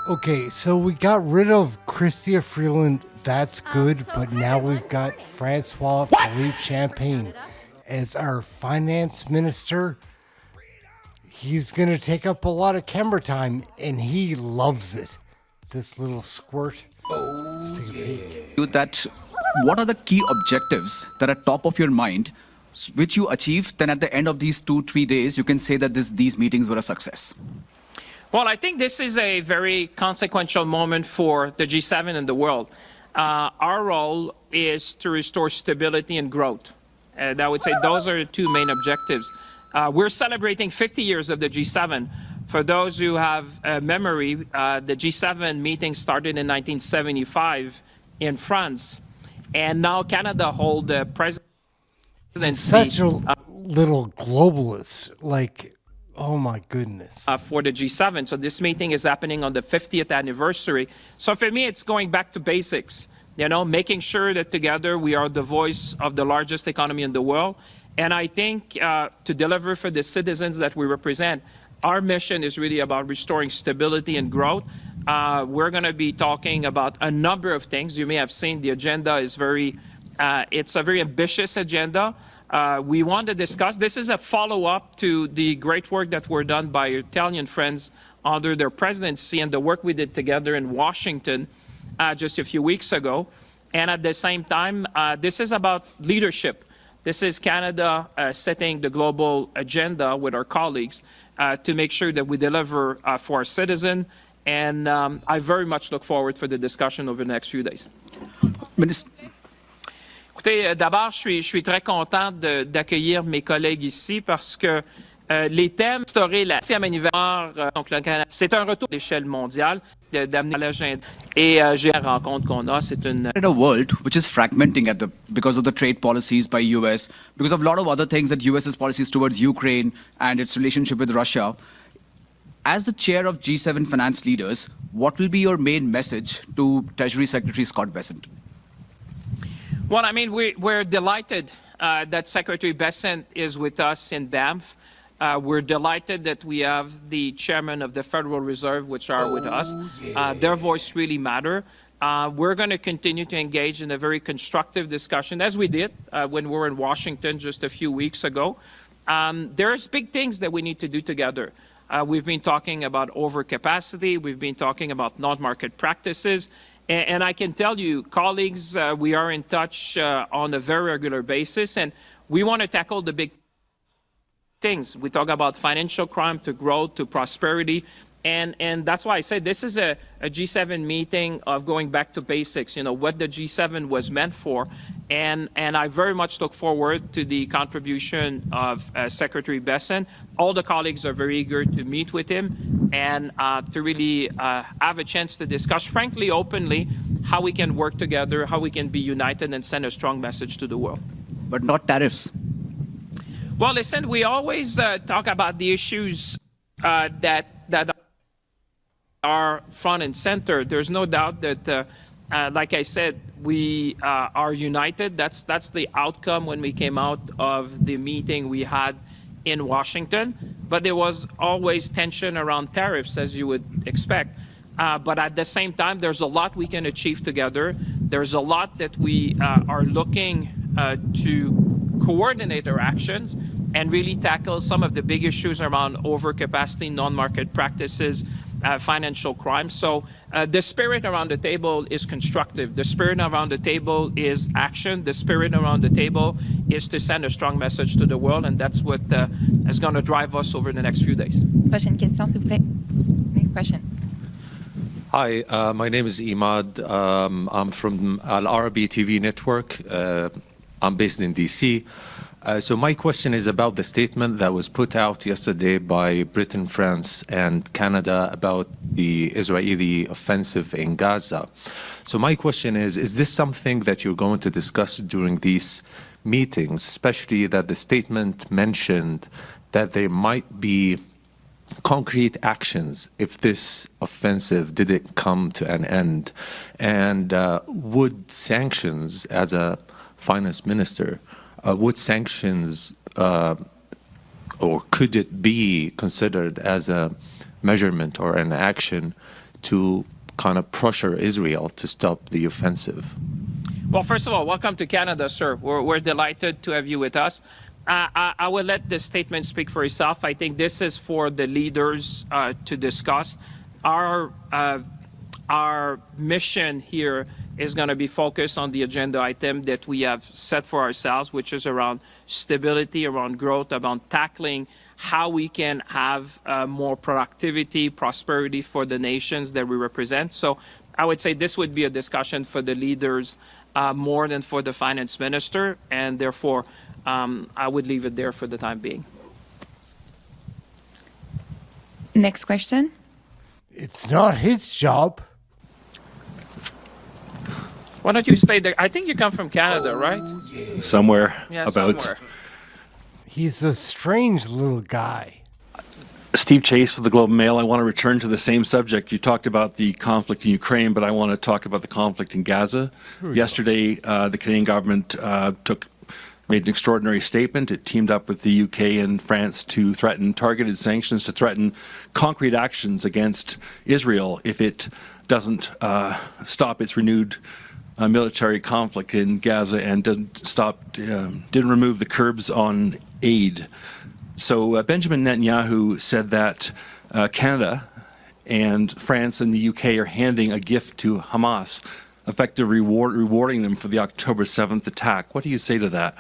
Okay, so we got rid of Chrystia Freeland. That's good, but now we've got Francois Philippe Champagne as our finance minister. He's going to take up a lot of camera time, and he loves it. This little squirt. Let's take a peek. That what are the key objectives that are top of your mind, which you achieve, then at the end of these 2-3 days, you can say that these meetings were a success. Well, I think this is a very consequential moment for the G7 and the world. Our role is to restore stability and growth. And I would say those are the two main objectives. We're celebrating 50 years of the G7. For those who have memory, the G7 meeting started in 1975 in France, and now Canada holds the presidency. Such a little globalist, like, oh my goodness. For the G7. So this meeting is happening on the 50th anniversary. So for me, it's going back to basics, you know, making sure that together we are the voice of the largest economy in the world. And I think to deliver for the citizens that we represent, our mission is really about restoring stability and growth. We're going to be talking about a number of things. You may have seen the agenda is it's a very ambitious agenda. We want to discuss, this is a follow-up to the great work that were done by Italian friends under their presidency and the work we did together in Washington just a few weeks ago. And at the same time, this is about leadership. This is Canada setting the global agenda with our colleagues to make sure that we deliver for our citizens. And I very much look forward for the discussion over the next few days. Minister. Écoutez, d'abord, je suis très content d'accueillir mes collègues ici parce que les thèmes instaurer la 10e anniversaire, donc le Canada, c'est un retour à l'échelle mondiale d'amener l'agenda. Et j'ai la rencontre qu'on a, c'est une. In a world which is fragmenting because of the trade policies by US, because of a lot of other things that US's policies towards Ukraine and its relationship with Russia. As the chair of G7 finance leaders, what will be your main message to Treasury Secretary Scott Bessent? Well, I mean, we're delighted that Secretary Bessent is with us in Banff. We're delighted that we have the chairman of the Federal Reserve, which are with us. Their voice really matters. We're going to continue to engage in a very constructive discussion, as we did when we were in Washington just a few weeks ago. There's big things that we need to do together. We've been talking about overcapacity. We've been talking about non-market practices. And I can tell you, colleagues, we are in touch on a very regular basis, and we want to tackle the big things. We talk about financial crime to growth to prosperity, and that's why I say this is a G7 meeting of going back to basics, you know, what the G7 was meant for. And I very much look forward to the contribution of Secretary Bessent. All the colleagues are very eager to meet with him and to really have a chance to discuss, frankly, openly, how we can work together, how we can be united and send a strong message to the world. But not tariffs. Well, listen, we always talk about the issues that are front and center. There's no doubt that like I said, we are united. That's the outcome when we came out of the meeting we had in Washington. But there was always tension around tariffs, as you would expect. But at the same time, there's a lot we can achieve together. There's a lot that we are looking to coordinate our actions and really tackle some of the big issues around overcapacity, non-market practices, financial crime. So the spirit around the table is constructive. The spirit around the table is action. The spirit around the table is to send a strong message to the world, and that's what is going to drive us over the next few days. Prochaine question, s'il vous plaît. Next question. Hi, my name is Imad. I'm from Al Arabi TV network. I'm based in DC. So my question is about the statement that was put out yesterday by Britain, France, and Canada about the Israeli offensive in Gaza. So my question is this something that you're going to discuss during these meetings, especially that the statement mentioned that there might be concrete actions if this offensive didn't come to an end? And would sanctions, as a finance minister, would sanctions or could it be considered as a measurement or an action to kind of pressure Israel to stop the offensive? Well, first of all, welcome to Canada, sir. We're delighted to have you with us. I will let the statement speak for itself. I think this is for the leaders to discuss. Our mission here is going to be focused on the agenda item that we have set for ourselves, which is around stability, around growth, around tackling how we can have more productivity, prosperity for the nations that we represent. So I would say this would be a discussion for the leaders more than for the finance minister, and therefore I would leave it there for the time being. Next question. It's not his job. Why don't you stay there? I think you come from Canada, right? Somewhere Yeah, about. somewhere. He's a strange little guy. Steve Chase with the Globe and Mail. I want to return to the same subject. You talked about the conflict in Ukraine, but I want to talk about the conflict in Gaza. Yesterday, the Canadian government made an extraordinary statement. It teamed up with the UK and France to threaten targeted sanctions, to threaten concrete actions against Israel if it doesn't stop its renewed military conflict in Gaza and didn't remove the curbs on aid. So Benjamin Netanyahu said that Canada and France and the UK are handing a gift to Hamas, effectively rewarding them for the October 7th attack. What do you say to that?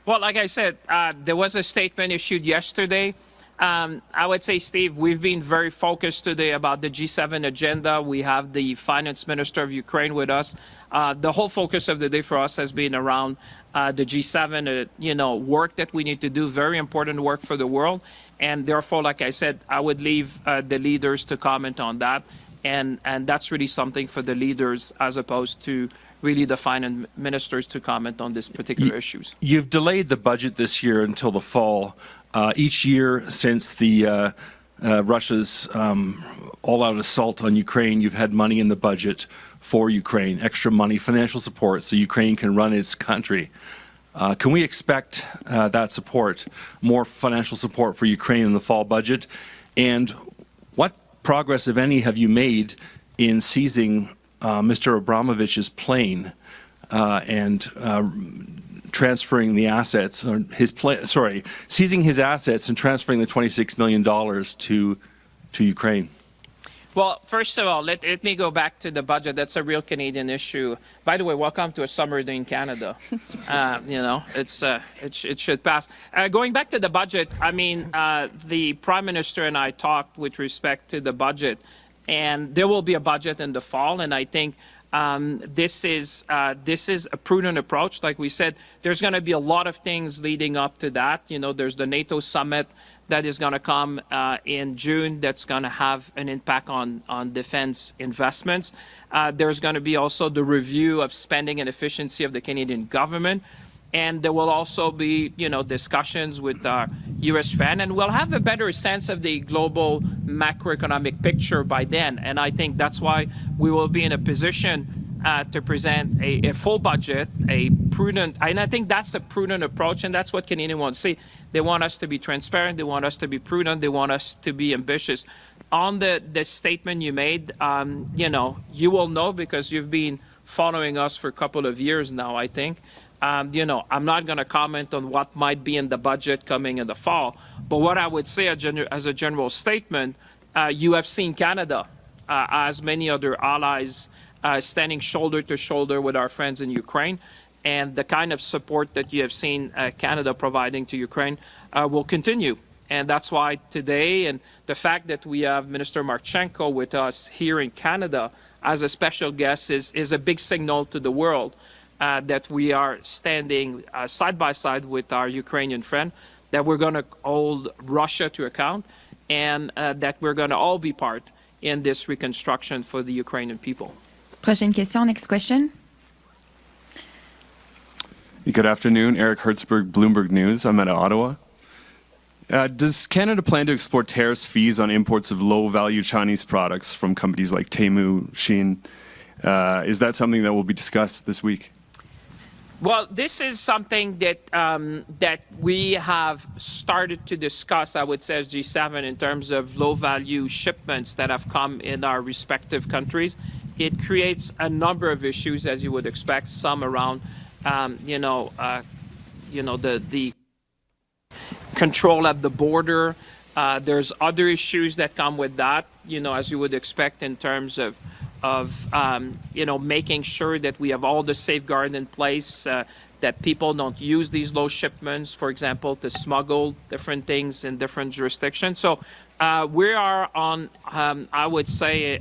Well, like I said, there was a statement issued yesterday. I would say, Steve, we've been very focused today about the G7 agenda. We have the finance minister of Ukraine with us. The whole focus of the day for us has been around the G7, work that we need to do, very important work for the world. And therefore, like I said, I would leave the leaders to comment on that. And that's really something for the leaders as opposed to really the finance ministers to comment on these particular issues. You've delayed the budget this year until the fall. Each year since the Russia's all-out assault on Ukraine, you've had money in the budget for Ukraine, extra money, financial support, so Ukraine can run its country. Can we expect that support, more financial support for Ukraine in the fall budget? And what progress, if any, have you made in seizing Mr. Abramovich's plane and transferring the assets, or seizing his assets and transferring the $26 million to Ukraine? Well, first of all, let me go back to the budget. That's a real Canadian issue. By the way, welcome to a summer day in Canada. It should pass. Going back to the budget, I mean, the Prime Minister and I talked with respect to the budget, and there will be a budget in the fall, and I think this is a prudent approach. Like we said, there's going to be a lot of things leading up to that. There's the NATO summit that is going to come in June that's going to have an impact on defense investments. There's going to be also the review of spending and efficiency of the Canadian government. And there will also be, discussions with our U.S. friend, and we'll have a better sense of the global macroeconomic picture by then. And I think that's why we will be in a position to present a full budget, a prudent, and I think that's a prudent approach, and that's what Canadians want to see. They want us to be transparent, they want us to be prudent, they want us to be ambitious. On the statement you made, you will know because you've been following us for a couple of years now, I think. I'm not going to comment on what might be in the budget coming in the fall, but what I would say as a general statement, you have seen Canada, as many other allies, standing shoulder to shoulder with our friends in Ukraine, and the kind of support that you have seen Canada providing to Ukraine will continue. And that's why today, and the fact that we have Minister Marchenko with us here in Canada as a special guest is a big signal to the world that we are standing side by side with our Ukrainian friend, that we're going to hold Russia to account, and that we're going to all be part in this reconstruction for the Ukrainian people. Prochaine question, next question. Good afternoon, Eric Hertzberg, Bloomberg News. I'm at Ottawa. Does Canada plan to explore tariffs fees on imports of low-value Chinese products from companies like Temu, Shein? Is that something that will be discussed this week? Well, this is something that that we have started to discuss, I would say, as G7 in terms of low-value shipments that have come in our respective countries. It creates a number of issues, as you would expect, some around, the control at the border. There's other issues that come with that, as you would expect in terms of making sure that we have all the safeguard in place, that people don't use these low shipments, for example, to smuggle different things in different jurisdictions. So we are on, I would say,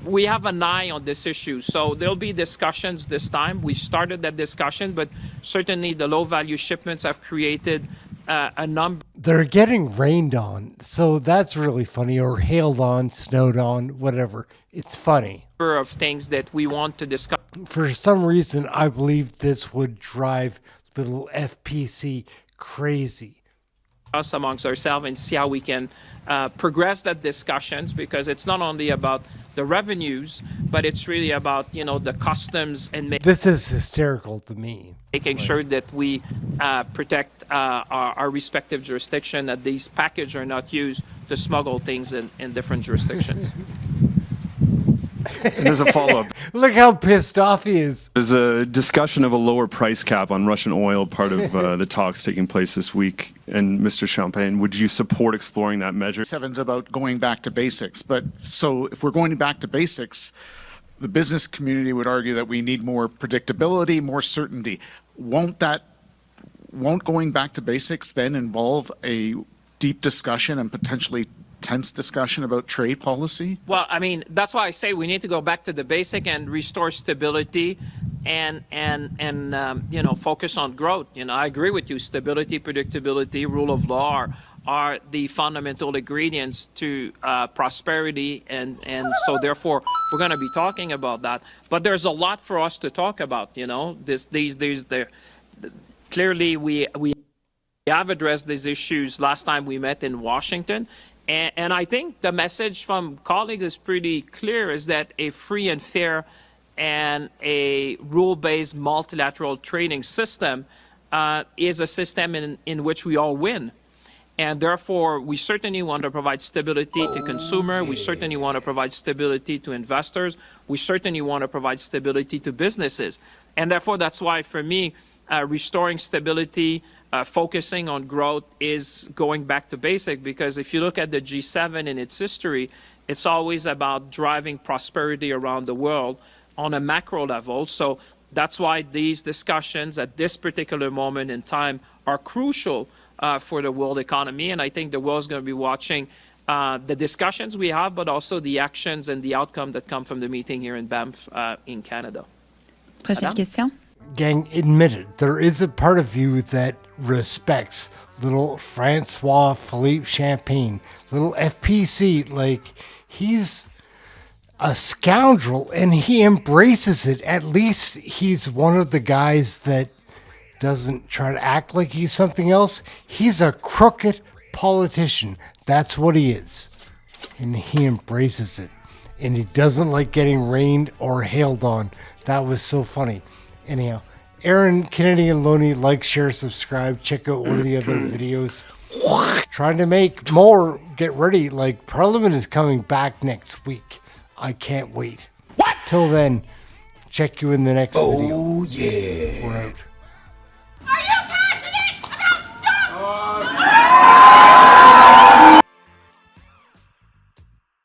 we have an eye on this issue. So there'll be discussions this time. We started that discussion, but certainly the low-value shipments have created a number. They're getting rained on, so that's really funny, or hailed on, snowed on, whatever. It's funny. Of things that we want to discuss. For some reason, I believe this would drive little FPC crazy. Us amongst ourselves and see how we can progress that discussions, because it's not only about the revenues, but it's really about, the customs and this is hysterical to me. Making sure that we protect our respective jurisdiction, that these packages are not used to smuggle things in different jurisdictions. And as a follow-up, Look how pissed off he is. there's a discussion of a lower price cap on Russian oil, part of the talks taking place this week. And Mr. Champagne, would you support exploring that measure? Seven's about going back to basics. But so if we're going back to basics, the business community would argue that we need more predictability, more certainty. Won't going back to basics then involve a deep discussion and potentially tense discussion about trade policy? Well, I mean, that's why I say we need to go back to the basic and restore stability and focus on growth. I agree with you. Stability, predictability, rule of law are the fundamental ingredients to prosperity, and so therefore we're going to be talking about that. But there's a lot for us to talk about. Clearly we have addressed these issues last time we met in Washington. And I think the message from colleagues is pretty clear, is that a free and fair and a rule-based multilateral trading system is a system in which we all win. And therefore, we certainly want to provide stability to consumers. We certainly want to provide stability to investors. We certainly want to provide stability to businesses. And therefore, that's why, for me, restoring stability, focusing on growth is going back to basic, because if you look at the G7 in its history, it's always about driving prosperity around the world on a macro level. So that's why these discussions at this particular moment in time are crucial for the world economy. And I think the world's going to be watching the discussions we have, but also the actions and the outcome that come from the meeting here in Banff in Canada. Prochaine question. Gang, admit it, there is a part of you that respects little Francois Philippe Champagne, little FPC. Like, he's a scoundrel and he embraces it. At least he's one of the guys that doesn't try to act like he's something else. He's a crooked politician. That's what he is. And he embraces it. And he doesn't like getting rained or hailed on. That was so funny. Anyhow, Aaron, Canadian Loney, like, share, subscribe. Check out one of the other videos. Trying to make more. Get ready. Like, Parliament is coming back next week. I can't wait. What? Till then, check you in the next video. Oh, yeah. We're out. Are you passionate about stuff?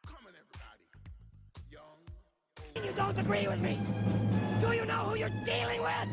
Come on, everybody. Young. You don't agree with me? Do you know who you're dealing with?